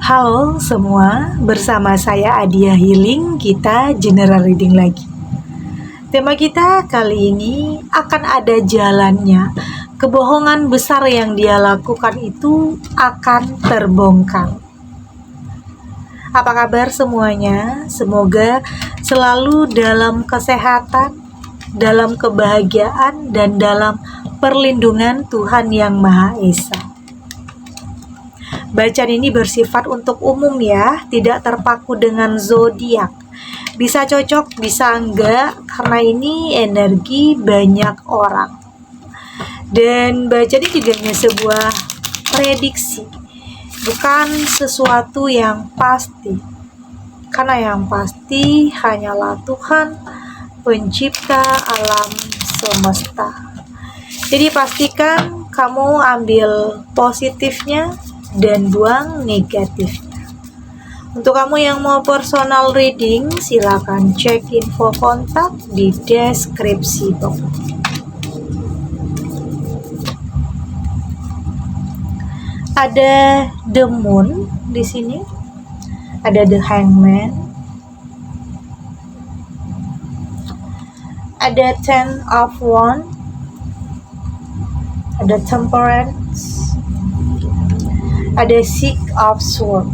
Halo semua, bersama saya Adia Healing, kita general reading lagi. Tema kita kali ini akan ada jalannya. Kebohongan besar yang dia lakukan itu akan terbongkar. Apa kabar semuanya? Semoga selalu dalam kesehatan, dalam kebahagiaan, dan dalam perlindungan Tuhan Yang Maha Esa. Bacaan ini bersifat untuk umum ya, tidak terpaku dengan zodiak. Bisa cocok, bisa enggak, karena ini energi banyak orang. Dan bacaan ini juga hanya sebuah prediksi, bukan sesuatu yang pasti. Karena yang pasti hanyalah Tuhan, pencipta alam semesta. Jadi pastikan kamu ambil positifnya dan buang negatifnya. Untuk kamu yang mau personal reading, silakan cek info kontak di deskripsi box. Ada the moon di sini, ada the hangman, ada ten of wands, ada temperance, ada six of swords.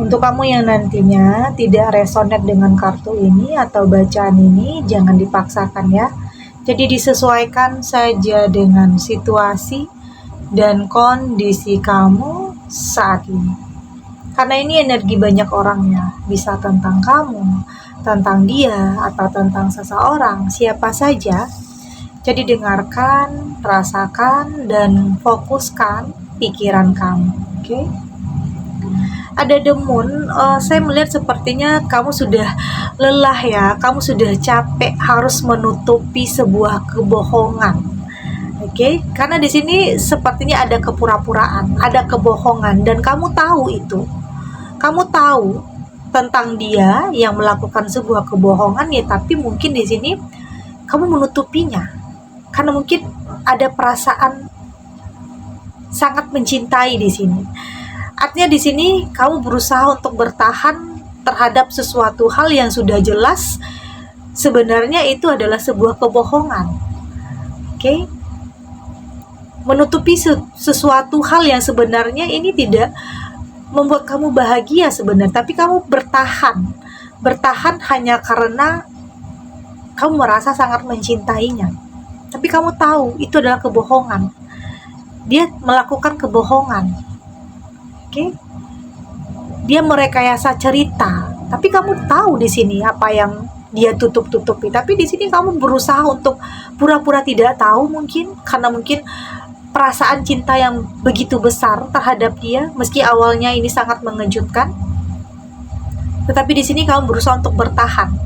Untuk kamu yang nantinya tidak resonate dengan kartu ini atau bacaan ini, jangan dipaksakan ya. Jadi disesuaikan saja dengan situasi dan kondisi kamu saat ini. Karena ini energi banyak orangnya, bisa tentang kamu, tentang dia, atau tentang seseorang, siapa saja. Jadi dengarkan, rasakan, dan fokuskan pikiran kamu, oke? Ada the moon, saya melihat sepertinya kamu sudah lelah ya, kamu sudah capek harus menutupi sebuah kebohongan, oke? Karena di sini sepertinya ada kepura-puraan, ada kebohongan, dan kamu tahu itu. Kamu tahu tentang dia yang melakukan sebuah kebohongan ya, tapi mungkin di sini kamu menutupinya. Karena mungkin ada perasaan sangat mencintai di sini. Artinya di sini kamu berusaha untuk bertahan terhadap sesuatu hal yang sudah jelas sebenarnya itu adalah sebuah kebohongan. Oke? Menutupi sesuatu hal yang sebenarnya ini tidak membuat kamu bahagia sebenarnya, tapi kamu bertahan. Bertahan hanya karena kamu merasa sangat mencintainya. Tapi kamu tahu itu adalah kebohongan. Dia melakukan kebohongan. Oke? Dia merekayasa cerita. Tapi kamu tahu di sini apa yang dia tutup-tutupi. Tapi di sini kamu berusaha untuk pura-pura tidak tahu mungkin, karena mungkin perasaan cinta yang begitu besar terhadap dia, meski awalnya ini sangat mengejutkan. Tetapi di sini kamu berusaha untuk bertahan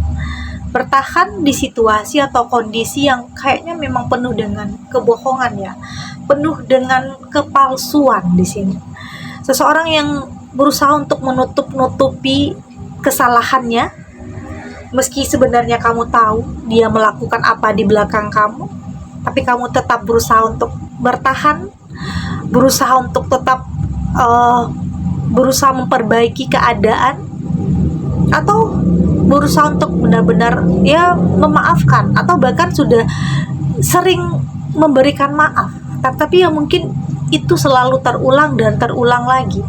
di situasi atau kondisi yang kayaknya memang penuh dengan kebohongan ya, penuh dengan kepalsuan di sini. Seseorang yang berusaha untuk menutup-nutupi kesalahannya, meski sebenarnya kamu tahu dia melakukan apa di belakang kamu, tapi kamu tetap berusaha untuk bertahan, berusaha untuk tetap berusaha memperbaiki keadaan, atau berusaha untuk benar-benar ya memaafkan, atau bahkan sudah sering memberikan maaf, tapi ya mungkin itu selalu terulang dan terulang lagi.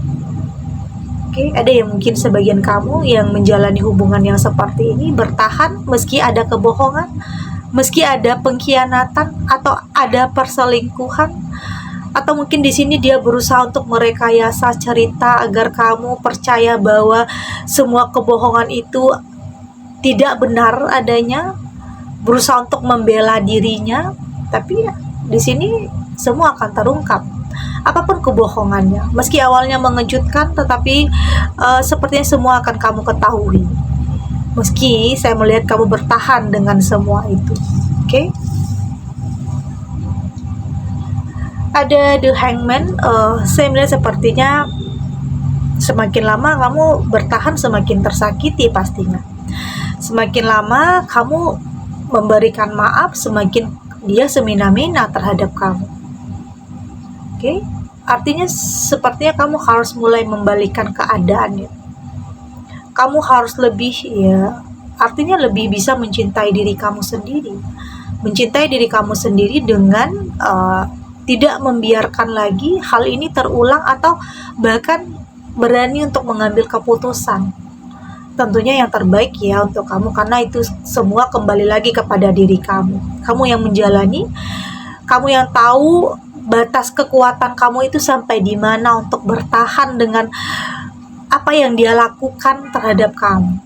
Oke, ada yang mungkin sebagian kamu yang menjalani hubungan yang seperti ini bertahan meski ada kebohongan, meski ada pengkhianatan atau ada perselingkuhan, atau mungkin di sini dia berusaha untuk merekayasa cerita agar kamu percaya bahwa semua kebohongan itu tidak benar adanya, berusaha untuk membela dirinya, tapi ya, di sini semua akan terungkap. Apapun kebohongannya, meski awalnya mengejutkan, tetapi sepertinya semua akan kamu ketahui. Meski saya melihat kamu bertahan dengan semua itu, oke? Ada the hangman, saya melihat sepertinya semakin lama kamu bertahan semakin tersakiti pastinya. Semakin lama kamu memberikan maaf, semakin dia semena-mena terhadap kamu. Oke? Artinya sepertinya kamu harus mulai membalikan keadaannya. Kamu harus lebih, ya, artinya lebih bisa mencintai diri kamu sendiri. Mencintai diri kamu sendiri dengan tidak membiarkan lagi hal ini terulang, atau bahkan berani untuk mengambil keputusan. Tentunya yang terbaik ya untuk kamu, karena itu semua kembali lagi kepada diri kamu. Kamu yang menjalani, kamu yang tahu batas kekuatan kamu itu sampai di mana untuk bertahan dengan apa yang dia lakukan terhadap kamu.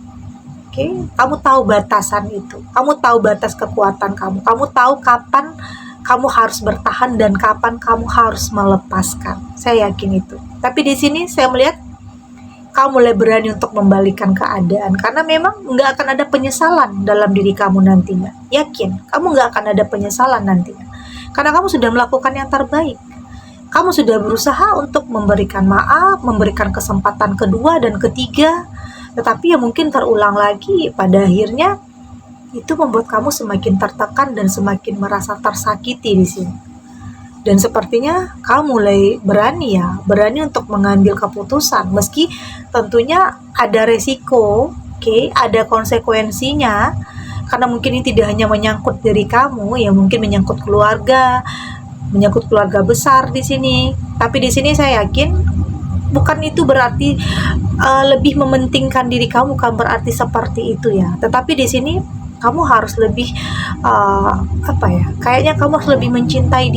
Oke, kamu tahu batasan itu. Kamu tahu batas kekuatan kamu. Kamu tahu kapan kamu harus bertahan dan kapan kamu harus melepaskan. Saya yakin itu. Tapi di sini saya melihat kamu mulai berani untuk membalikan keadaan, karena memang nggak akan ada penyesalan dalam diri kamu nantinya. Yakin, kamu nggak akan ada penyesalan nantinya. Karena kamu sudah melakukan yang terbaik. Kamu sudah berusaha untuk memberikan maaf, memberikan kesempatan kedua dan ketiga, tetapi ya mungkin terulang lagi. Pada akhirnya itu membuat kamu semakin tertekan dan semakin merasa tersakiti di sini. Dan sepertinya kamu mulai berani untuk mengambil keputusan, meski tentunya ada resiko, ada konsekuensinya, karena mungkin ini tidak hanya menyangkut diri kamu, ya mungkin menyangkut keluarga besar di sini. Tapi di sini saya yakin bukan itu berarti lebih mementingkan diri kamu, bukan berarti seperti itu ya. Tetapi di sini kamu harus lebih kayaknya kamu harus lebih mencintai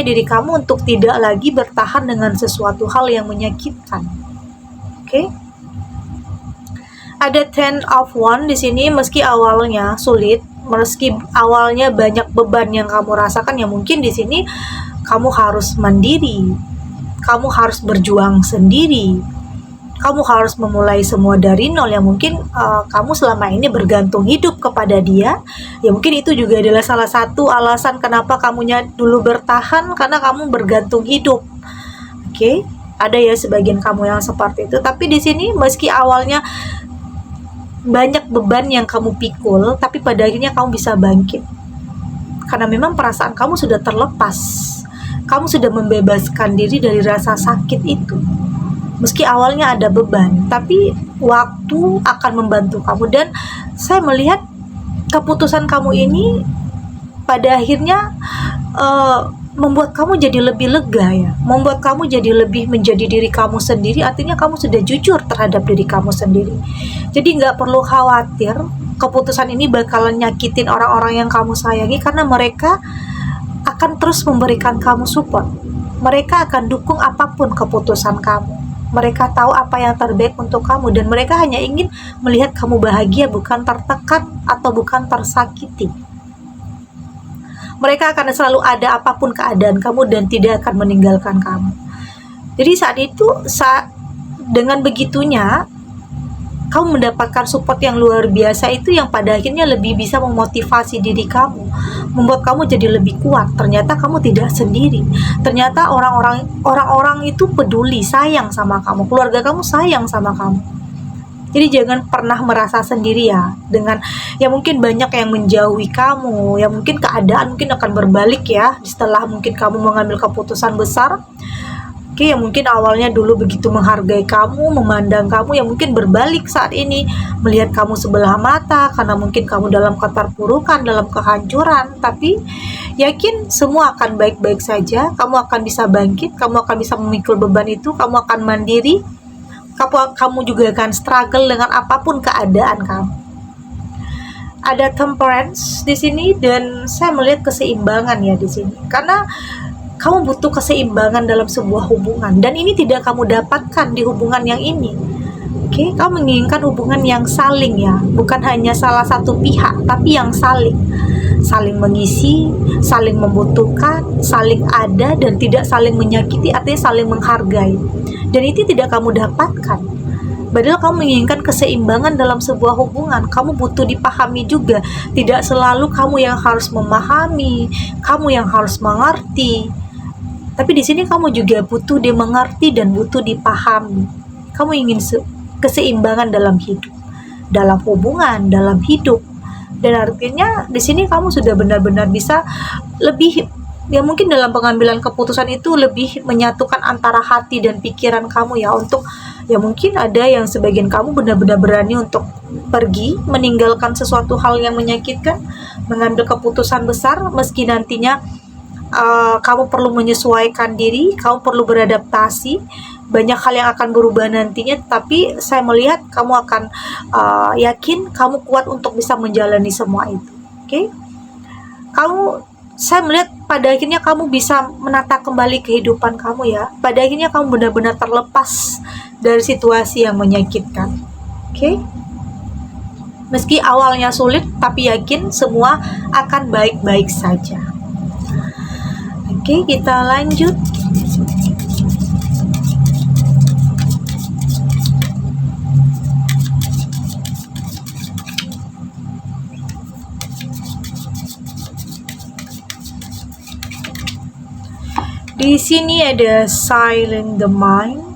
diri kamu untuk tidak lagi bertahan dengan sesuatu hal yang menyakitkan. Ada 10 of Wands di sini. Meski awalnya sulit, meski awalnya banyak beban yang kamu rasakan, ya mungkin di sini kamu harus mandiri, kamu harus berjuang sendiri, kamu harus memulai semua dari nol. Ya mungkin kamu selama ini bergantung hidup kepada dia. Ya mungkin itu juga adalah salah satu alasan kenapa kamunya dulu bertahan, karena kamu bergantung hidup. Ada ya sebagian kamu yang seperti itu. Tapi di sini meski awalnya banyak beban yang kamu pikul, tapi pada akhirnya kamu bisa bangkit. Karena memang perasaan kamu sudah terlepas. Kamu sudah membebaskan diri dari rasa sakit itu. Meski awalnya ada beban, tapi waktu akan membantu kamu. Dan saya melihat keputusan kamu ini pada akhirnya membuat kamu jadi lebih lega ya, membuat kamu jadi lebih menjadi diri kamu sendiri. Artinya kamu sudah jujur terhadap diri kamu sendiri. Jadi nggak perlu khawatir keputusan ini bakalan nyakitin orang-orang yang kamu sayangi, karena mereka akan terus memberikan kamu support. Mereka akan dukung apapun keputusan kamu. Mereka tahu apa yang terbaik untuk kamu, dan mereka hanya ingin melihat kamu bahagia, bukan tertekan atau bukan tersakiti. Mereka akan selalu ada apapun keadaan kamu dan tidak akan meninggalkan kamu. Jadi dengan begitunya kamu mendapatkan support yang luar biasa itu, yang pada akhirnya lebih bisa memotivasi diri kamu, membuat kamu jadi lebih kuat. Ternyata kamu tidak sendiri. Ternyata orang-orang itu peduli, sayang sama kamu, keluarga kamu sayang sama kamu. Jadi jangan pernah merasa sendiri ya, dengan ya mungkin banyak yang menjauhi kamu, ya mungkin keadaan mungkin akan berbalik ya setelah mungkin kamu mengambil keputusan besar. Ya mungkin awalnya dulu begitu menghargai kamu, memandang kamu, ya mungkin berbalik saat ini melihat kamu sebelah mata karena mungkin kamu dalam keterpurukan, dalam kehancuran. Tapi yakin semua akan baik-baik saja. Kamu akan bisa bangkit, kamu akan bisa memikul beban itu, kamu akan mandiri. Kamu juga akan struggle dengan apapun keadaan kamu. Ada temperance di sini, dan saya melihat keseimbangan ya di sini. Karena kamu butuh keseimbangan dalam sebuah hubungan, dan ini tidak kamu dapatkan di hubungan yang ini. Kamu menginginkan hubungan yang saling ya, bukan hanya salah satu pihak, tapi yang saling mengisi, saling membutuhkan, saling ada, dan tidak saling menyakiti, artinya saling menghargai. Dan itu tidak kamu dapatkan. Padahal kamu menginginkan keseimbangan dalam sebuah hubungan. Kamu butuh dipahami juga. Tidak selalu kamu yang harus memahami, kamu yang harus mengerti. Tapi di sini kamu juga butuh dimengerti dan butuh dipahami. Kamu ingin keseimbangan dalam hidup, dalam hubungan, dalam hidup. Dan artinya di sini kamu sudah benar-benar bisa lebih ya mungkin dalam pengambilan keputusan itu lebih menyatukan antara hati dan pikiran kamu ya, untuk ya mungkin ada yang sebagian kamu benar-benar berani untuk pergi meninggalkan sesuatu hal yang menyakitkan, mengambil keputusan besar meski nantinya kamu perlu menyesuaikan diri, kamu perlu beradaptasi, banyak hal yang akan berubah nantinya, tapi saya melihat kamu akan yakin, kamu kuat untuk bisa menjalani semua itu. Oke? Saya melihat pada akhirnya kamu bisa menata kembali kehidupan kamu ya. Pada akhirnya kamu benar-benar terlepas dari situasi yang menyakitkan. Oke? Meski awalnya sulit, tapi yakin semua akan baik-baik saja. Oke, kita lanjut. Di sini ada silent the mind,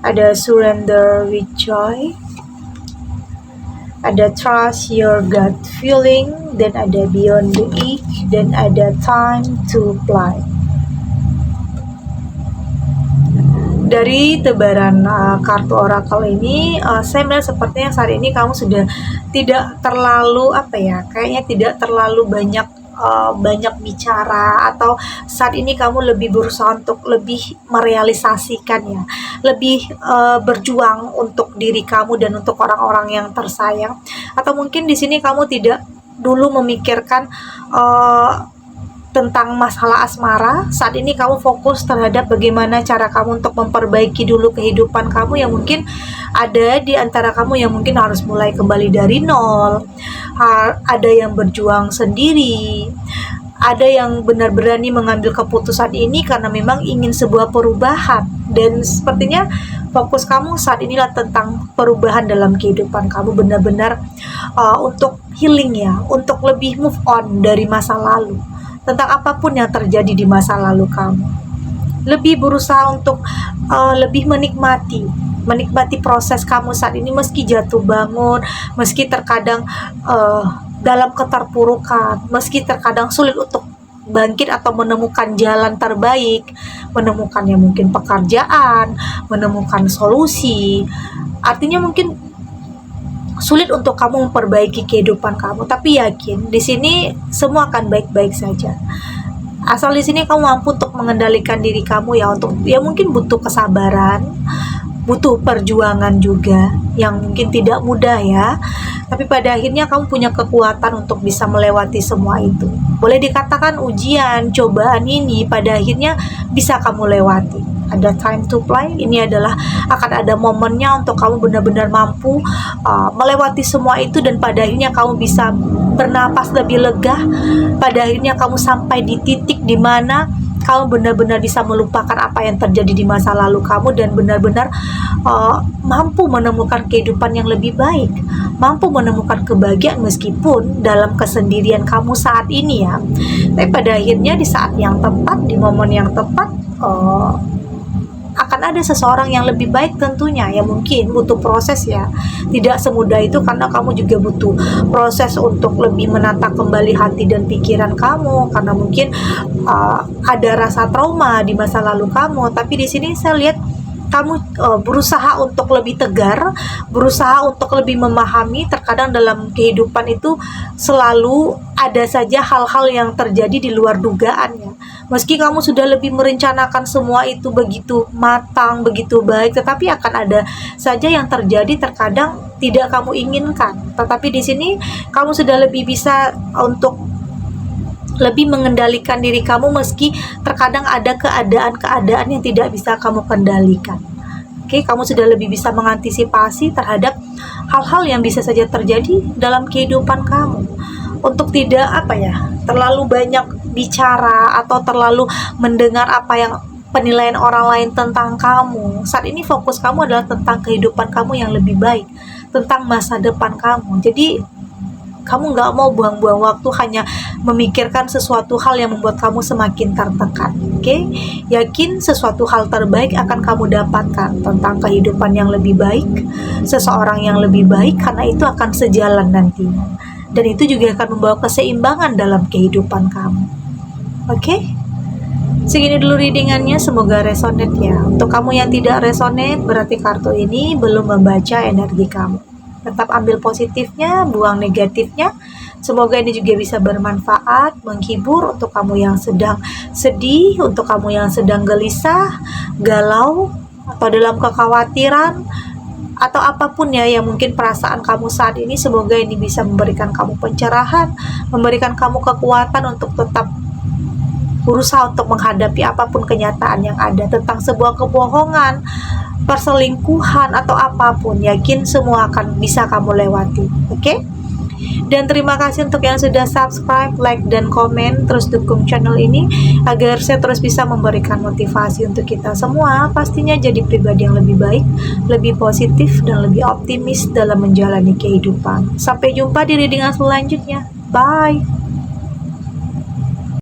ada surrender with joy, ada trust your gut feeling, dan ada beyond the age, dan ada time to fly. Dari tebaran kartu oracle ini, saya melihat sepertinya saat ini kamu sudah tidak terlalu kayaknya tidak terlalu banyak bicara, atau saat ini kamu lebih berusaha untuk lebih merealisasikan ya, lebih berjuang untuk diri kamu dan untuk orang-orang yang tersayang. Atau mungkin di sini kamu tidak dulu memikirkan tentang masalah asmara. Saat ini kamu fokus terhadap bagaimana cara kamu untuk memperbaiki dulu kehidupan kamu, yang mungkin ada di antara kamu yang mungkin harus mulai kembali dari nol, ada yang berjuang sendiri, ada yang benar berani mengambil keputusan ini karena memang ingin sebuah perubahan. Dan sepertinya fokus kamu saat inilah tentang perubahan dalam kehidupan kamu, benar-benar untuk healing ya, untuk lebih move on dari masa lalu, tentang apapun yang terjadi di masa lalu kamu. Lebih berusaha untuk lebih menikmati proses kamu saat ini, meski jatuh bangun, meski terkadang dalam keterpurukan, meski terkadang sulit untuk bangkit atau menemukan jalan terbaik, menemukannya mungkin pekerjaan, menemukan solusi. Artinya mungkin sulit untuk kamu memperbaiki kehidupan kamu, tapi yakin di sini semua akan baik-baik saja. Asal di sini kamu mampu untuk mengendalikan diri kamu ya, untuk ya mungkin butuh kesabaran, butuh perjuangan juga yang mungkin tidak mudah ya, tapi pada akhirnya kamu punya kekuatan untuk bisa melewati semua itu. Boleh dikatakan ujian, cobaan ini pada akhirnya bisa kamu lewati. Ada time to fly, ini adalah akan ada momennya untuk kamu benar-benar mampu melewati semua itu, dan pada akhirnya kamu bisa bernapas lebih lega. Pada akhirnya kamu sampai di titik di mana kamu benar-benar bisa melupakan apa yang terjadi di masa lalu kamu, dan benar-benar mampu menemukan kehidupan yang lebih baik, mampu menemukan kebahagiaan meskipun dalam kesendirian kamu saat ini ya. Tapi pada akhirnya di saat yang tepat, di momen yang tepat, akan ada seseorang yang lebih baik tentunya ya. Mungkin butuh proses ya, tidak semudah itu karena kamu juga butuh proses untuk lebih menata kembali hati dan pikiran kamu, karena mungkin ada rasa trauma di masa lalu kamu. Tapi di sini saya lihat kamu berusaha untuk lebih tegar, berusaha untuk lebih memahami. Terkadang dalam kehidupan itu selalu ada saja hal-hal yang terjadi di luar dugaan ya. Meski kamu sudah lebih merencanakan semua itu begitu matang, begitu baik, tetapi akan ada saja yang terjadi terkadang tidak kamu inginkan. Tetapi di sini kamu sudah lebih bisa untuk lebih mengendalikan diri kamu, meski terkadang ada keadaan-keadaan yang tidak bisa kamu kendalikan. Oke, kamu sudah lebih bisa mengantisipasi terhadap hal-hal yang bisa saja terjadi dalam kehidupan kamu. Untuk tidak terlalu banyak bicara atau terlalu mendengar apa yang penilaian orang lain tentang kamu. Saat ini fokus kamu adalah tentang kehidupan kamu yang lebih baik, tentang masa depan kamu. Jadi kamu nggak mau buang-buang waktu hanya memikirkan sesuatu hal yang membuat kamu semakin tertekan. Oke? Yakin sesuatu hal terbaik akan kamu dapatkan, tentang kehidupan yang lebih baik, seseorang yang lebih baik, karena itu akan sejalan nantinya. dan itu juga akan membawa keseimbangan dalam kehidupan kamu. Oke? Segini dulu readingannya, semoga resonate ya. Untuk kamu yang tidak resonate, berarti kartu ini belum membaca energi kamu. Tetap ambil positifnya, buang negatifnya. Semoga ini juga bisa bermanfaat, menghibur untuk kamu yang sedang sedih, untuk kamu yang sedang gelisah, galau, atau dalam kekhawatiran, atau apapun ya yang mungkin perasaan kamu saat ini. Semoga ini bisa memberikan kamu pencerahan, memberikan kamu kekuatan untuk tetap berusaha untuk menghadapi apapun kenyataan yang ada tentang sebuah kebohongan, perselingkuhan, atau apapun. Yakin semua akan bisa kamu lewati. Oke? Dan terima kasih untuk yang sudah subscribe, like, dan komen. Terus dukung channel ini agar saya terus bisa memberikan motivasi untuk kita semua, pastinya jadi pribadi yang lebih baik, lebih positif, dan lebih optimis dalam menjalani kehidupan. Sampai jumpa di readingan selanjutnya. Bye.